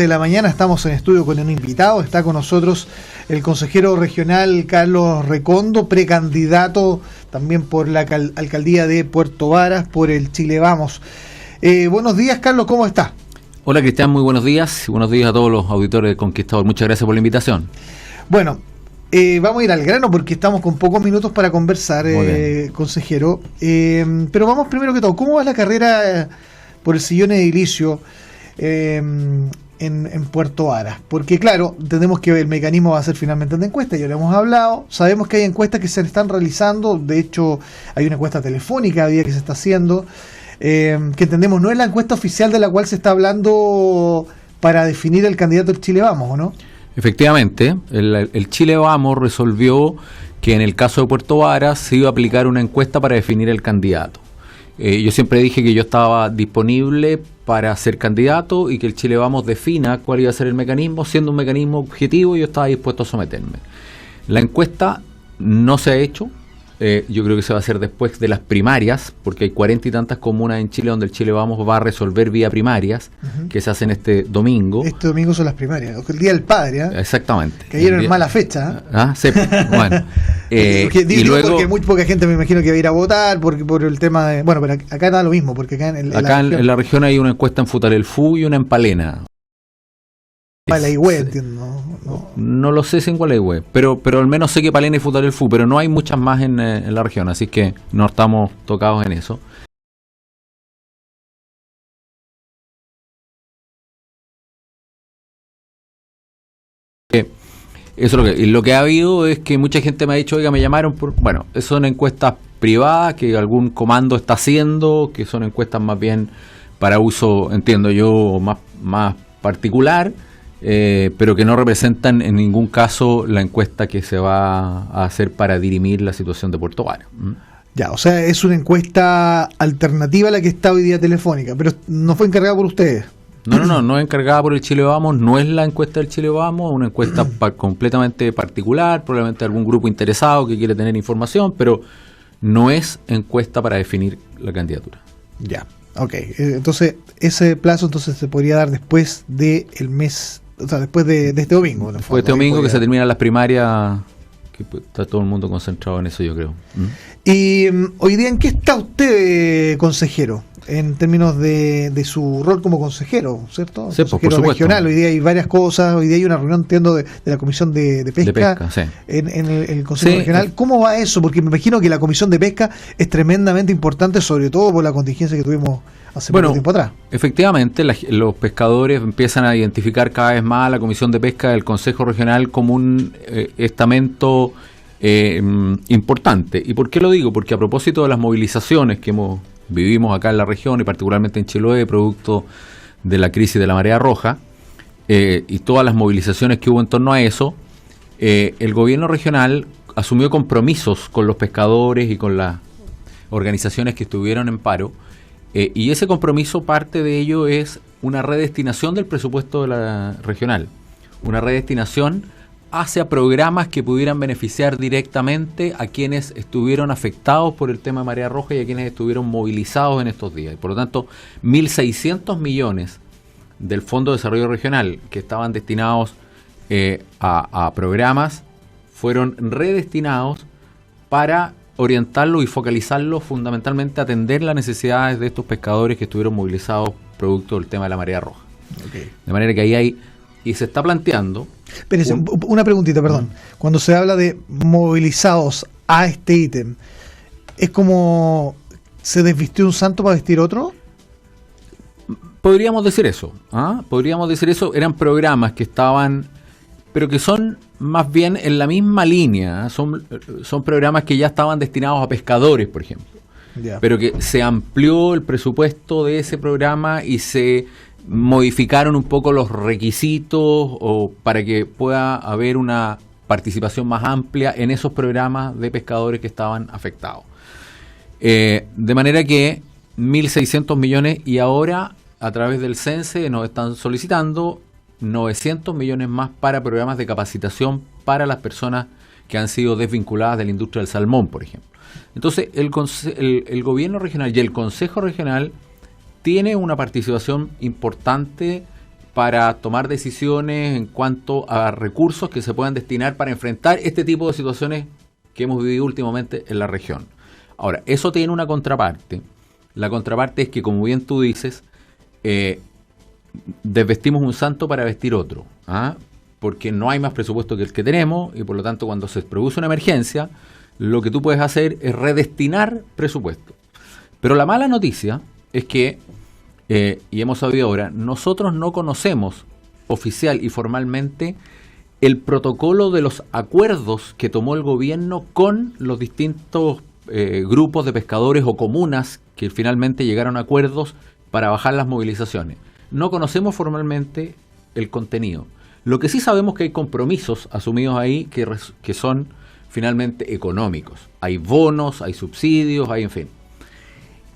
De la mañana estamos en estudio con un invitado, está con nosotros el consejero regional Carlos Recondo, precandidato también por la alcaldía de Puerto Varas, por el Chile Vamos. Buenos días, Carlos, ¿cómo está? Hola, Cristian, muy buenos días a todos los auditores de Conquistador, muchas gracias por la invitación. Bueno, vamos a ir al grano porque estamos con pocos minutos para conversar, consejero, pero vamos primero que todo, ¿cómo va la carrera por el sillón edilicio en Puerto Varas? Porque claro, tenemos que ver, el mecanismo va a ser finalmente de encuesta, ya lo hemos hablado, sabemos que hay encuestas que se están realizando, de hecho hay una encuesta telefónica día que se está haciendo, que entendemos no es la encuesta oficial de la cual se está hablando para definir el candidato del Chile Vamos, ¿o no? Efectivamente, el Chile Vamos resolvió que en el caso de Puerto Varas se iba a aplicar una encuesta para definir el candidato. Yo siempre dije que yo estaba disponible para ser candidato y que el Chile Vamos defina cuál iba a ser el mecanismo, siendo un mecanismo objetivo yo estaba dispuesto a someterme. La encuesta no se ha hecho, yo creo que se va a hacer después de las primarias, porque hay 40 y tantas comunas en Chile donde el Chile Vamos va a resolver vía primarias, que se hacen este domingo. Este domingo son las primarias, el Día del Padre, ¿eh? Exactamente. Cayeron en mala fecha. Sí, bueno. Y luego, porque muy poca gente me imagino que va a ir a votar por el tema de... Bueno, pero acá da lo mismo, porque acá en la región hay una encuesta en Futalelfú y una en Palena. Gualeguay, entiendo. No lo sé si en Gualeguay, pero al menos sé que Palena y Futalelfú, pero no hay muchas más en la región, así que no estamos tocados en eso. Eso lo que ha habido es que mucha gente me ha dicho, oiga, me llamaron bueno, son encuestas privadas que algún comando está haciendo, que son encuestas más bien para uso, entiendo yo, más particular, pero que no representan en ningún caso la encuesta que se va a hacer para dirimir la situación de Puerto Varas. Ya, o sea, es una encuesta alternativa a la que está hoy día telefónica, pero no fue encargada por ustedes. No es encargada por el Chile Vamos, no es la encuesta del Chile Vamos, una encuesta completamente particular, probablemente algún grupo interesado que quiere tener información, pero no es encuesta para definir la candidatura. Ya, ok. Entonces, ese plazo entonces se podría dar después del mes, o sea, después de este domingo. Después de este domingo que se terminan las primarias, que está todo el mundo concentrado en eso, yo creo. Y hoy día, ¿en qué está usted, consejero? En términos de su rol como consejero, ¿cierto? Sí, consejero por regional. Hoy día hay varias cosas, hoy día hay una reunión, entiendo, de la Comisión de Pesca, de pesca sí. en el Consejo Regional. ¿Cómo va eso? Porque me imagino que la Comisión de Pesca es tremendamente importante, sobre todo por la contingencia que tuvimos hace poco tiempo atrás. Efectivamente, los pescadores empiezan a identificar cada vez más a la Comisión de Pesca del Consejo Regional como un estamento importante. ¿Y por qué lo digo? Porque a propósito de las movilizaciones que vivimos acá en la región y particularmente en Chiloé, producto de la crisis de la marea roja, y todas las movilizaciones que hubo en torno a eso, el gobierno regional asumió compromisos con los pescadores y con las organizaciones que estuvieron en paro, y ese compromiso, parte de ello es una redestinación del presupuesto de la regional, una redestinación hacia programas que pudieran beneficiar directamente a quienes estuvieron afectados por el tema de marea roja y a quienes estuvieron movilizados en estos días. Por lo tanto, 1.600 millones del Fondo de Desarrollo Regional que estaban destinados a programas fueron redestinados para orientarlos y focalizarlos fundamentalmente a atender las necesidades de estos pescadores que estuvieron movilizados producto del tema de la marea roja. Okay. De manera que ahí hay, y se está planteando... Espérense, una preguntita, perdón. Cuando se habla de movilizados a este ítem, ¿es como se desvistió un santo para vestir otro? Podríamos decir eso. Podríamos decir eso. Eran programas que estaban, pero que son más bien en la misma línea. Son programas que ya estaban destinados a pescadores, por ejemplo. Yeah. Pero que se amplió el presupuesto de ese programa y se modificaron un poco los requisitos o para que pueda haber una participación más amplia en esos programas de pescadores que estaban afectados. De manera que 1.600 millones y ahora a través del CENSE nos están solicitando 900 millones más para programas de capacitación para las personas que han sido desvinculadas de la industria del salmón, por ejemplo. Entonces, el gobierno regional y el Consejo Regional tiene una participación importante para tomar decisiones en cuanto a recursos que se puedan destinar para enfrentar este tipo de situaciones que hemos vivido últimamente en la región. Ahora, eso tiene una contraparte. La contraparte es que, como bien tú dices, desvestimos un santo para vestir otro, porque no hay más presupuesto que el que tenemos y por lo tanto cuando se produce una emergencia, lo que tú puedes hacer es redestinar presupuesto. Pero la mala noticia es que, y hemos sabido ahora, nosotros no conocemos oficial y formalmente el protocolo de los acuerdos que tomó el gobierno con los distintos grupos de pescadores o comunas que finalmente llegaron a acuerdos para bajar las movilizaciones. No conocemos formalmente el contenido. Lo que sí sabemos que hay compromisos asumidos ahí que son finalmente económicos. Hay bonos, hay subsidios, hay en fin.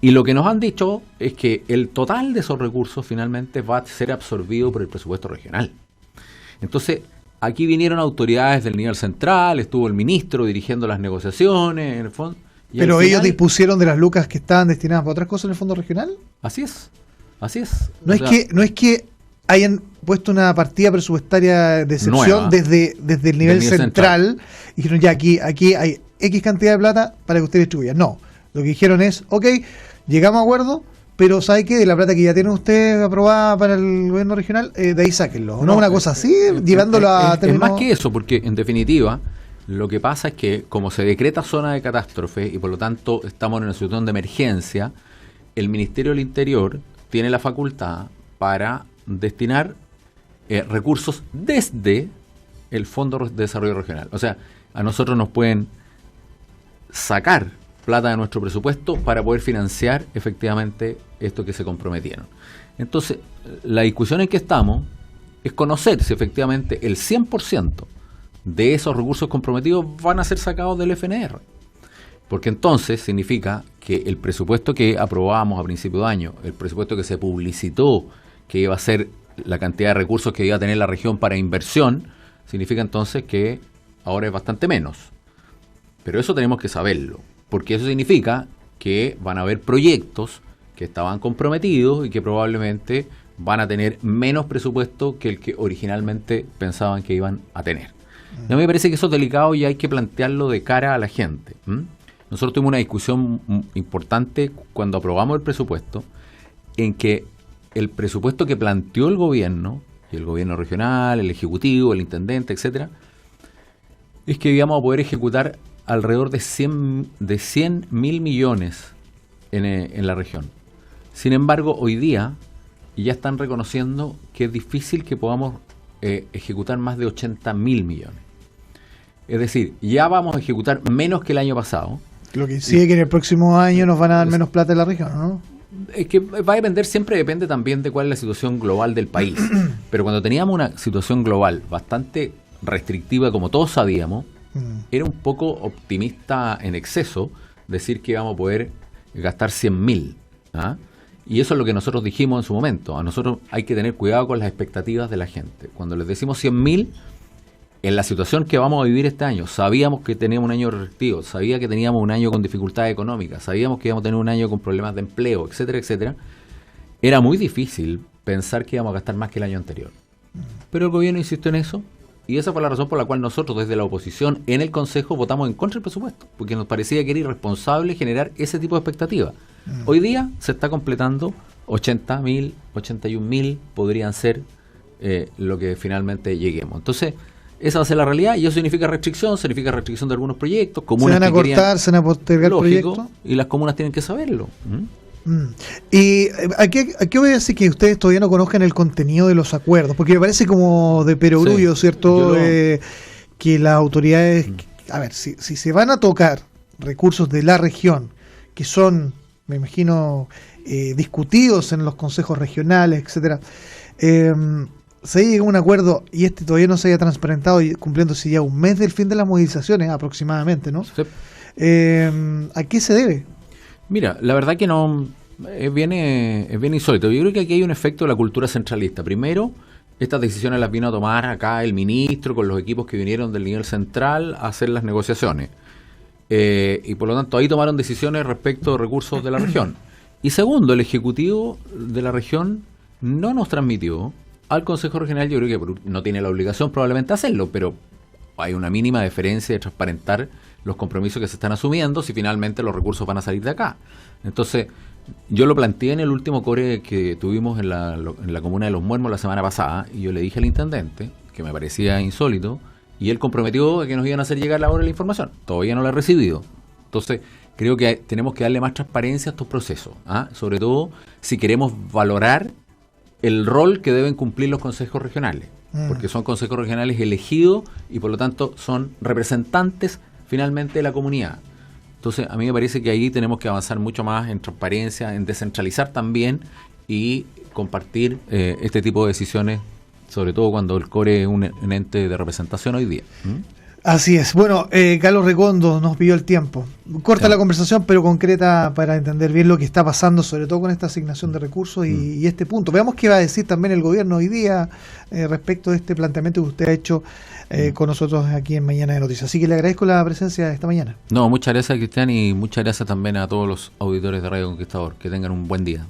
Y lo que nos han dicho es que el total de esos recursos finalmente va a ser absorbido por el presupuesto regional. Entonces, aquí vinieron autoridades del nivel central, estuvo el ministro dirigiendo las negociaciones, en el fondo. ¿Pero ellos dispusieron de las lucas que estaban destinadas para otras cosas en el fondo regional? Así es, así es. No es que hayan puesto una partida presupuestaria de excepción desde el nivel central y dijeron ya aquí hay X cantidad de plata para que ustedes distribuyan. No, lo que dijeron es, ok, llegamos a acuerdo, pero ¿sabe qué? De la plata que ya tiene usted aprobada para el gobierno regional, de ahí sáquenlo. No una cosa así, llevándolo a término... Es más que eso, porque en definitiva lo que pasa es que como se decreta zona de catástrofe y por lo tanto estamos en una situación de emergencia, el Ministerio del Interior tiene la facultad para destinar recursos desde el Fondo de Desarrollo Regional. O sea, a nosotros nos pueden sacar plata de nuestro presupuesto para poder financiar efectivamente esto que se comprometieron. Entonces, la discusión en que estamos es conocer si efectivamente el 100% de esos recursos comprometidos van a ser sacados del FNR. Porque entonces significa que el presupuesto que aprobamos a principio de año, el presupuesto que se publicitó, que iba a ser la cantidad de recursos que iba a tener la región para inversión, significa entonces que ahora es bastante menos. Pero eso tenemos que saberlo, porque eso significa que van a haber proyectos que estaban comprometidos y que probablemente van a tener menos presupuesto que el que originalmente pensaban que iban a tener. A mí me parece que eso es delicado y hay que plantearlo de cara a la gente. Nosotros tuvimos una discusión importante cuando aprobamos el presupuesto, en que el presupuesto que planteó el gobierno, y el gobierno regional, el ejecutivo, el intendente, etcétera, es que íbamos a poder ejecutar alrededor de 100.000 millones en la región. Sin embargo, hoy día ya están reconociendo que es difícil que podamos ejecutar más de 80.000 millones. Es decir, ya vamos a ejecutar menos que el año pasado. Lo que sigue que en el próximo año nos van a dar menos plata en la región, ¿no? Es que va a depender, siempre depende también de cuál es la situación global del país. Pero cuando teníamos una situación global bastante restrictiva, como todos sabíamos, era un poco optimista en exceso decir que íbamos a poder gastar 100.000. Y eso es lo que nosotros dijimos en su momento. A nosotros hay que tener cuidado con las expectativas de la gente. Cuando les decimos 100.000, en la situación que vamos a vivir este año, sabíamos que teníamos un año restrictivo, sabía que teníamos un año con dificultades económicas, sabíamos que íbamos a tener un año con problemas de empleo, etcétera, etcétera. Era muy difícil pensar que íbamos a gastar más que el año anterior. Pero el gobierno insistió en eso, y esa fue la razón por la cual nosotros desde la oposición en el Consejo votamos en contra del presupuesto, porque nos parecía que era irresponsable generar ese tipo de expectativas. Hoy día se está completando 80.000, 81.000 podrían ser lo que finalmente lleguemos. Entonces, esa va a ser la realidad y eso significa restricción de algunos proyectos. Comunas se van a cortar, se van a postergar proyectos. Y las comunas tienen que saberlo. ¿Y a qué voy a decir que ustedes todavía no conozcan el contenido de los acuerdos? Porque me parece como de perogrullo, ¿cierto? Que las autoridades, a ver, si se van a tocar recursos de la región, que son, me imagino, discutidos en los consejos regionales, etcétera, se llega a un acuerdo y todavía no se haya transparentado y cumpliéndose ya un mes del fin de las movilizaciones aproximadamente, ¿no? Sí. ¿A qué se debe? Mira, la verdad que no es bien insólito. Yo creo que aquí hay un efecto de la cultura centralista. Primero, estas decisiones las vino a tomar acá el ministro con los equipos que vinieron del nivel central a hacer las negociaciones. Y por lo tanto ahí tomaron decisiones respecto de recursos de la región. Y segundo, el ejecutivo de la región no nos transmitió al Consejo Regional, yo creo que no tiene la obligación probablemente hacerlo, pero hay una mínima deferencia de transparentar los compromisos que se están asumiendo si finalmente los recursos van a salir de acá. Entonces, yo lo planteé en el último core que tuvimos en la comuna de Los Muermos la semana pasada, y yo le dije al intendente, que me parecía insólito, y él comprometió a que nos iban a hacer llegar la hora de la información. Todavía no la he recibido. Entonces, creo que tenemos que darle más transparencia a estos procesos, sobre todo si queremos valorar el rol que deben cumplir los consejos regionales, porque son consejos regionales elegidos y por lo tanto son representantes finalmente de la comunidad. Entonces, a mí me parece que ahí tenemos que avanzar mucho más en transparencia, en descentralizar también y compartir este tipo de decisiones, sobre todo cuando el core es un ente de representación hoy día. Así es. Bueno, Carlos Recondo nos pidió el tiempo. Corta la conversación, pero concreta para entender bien lo que está pasando, sobre todo con esta asignación de recursos y este punto. Veamos qué va a decir también el gobierno hoy día respecto de este planteamiento que usted ha hecho con nosotros aquí en Mañana de Noticias. Así que le agradezco la presencia esta mañana. No, muchas gracias, Cristian, y muchas gracias también a todos los auditores de Radio Conquistador. Que tengan un buen día.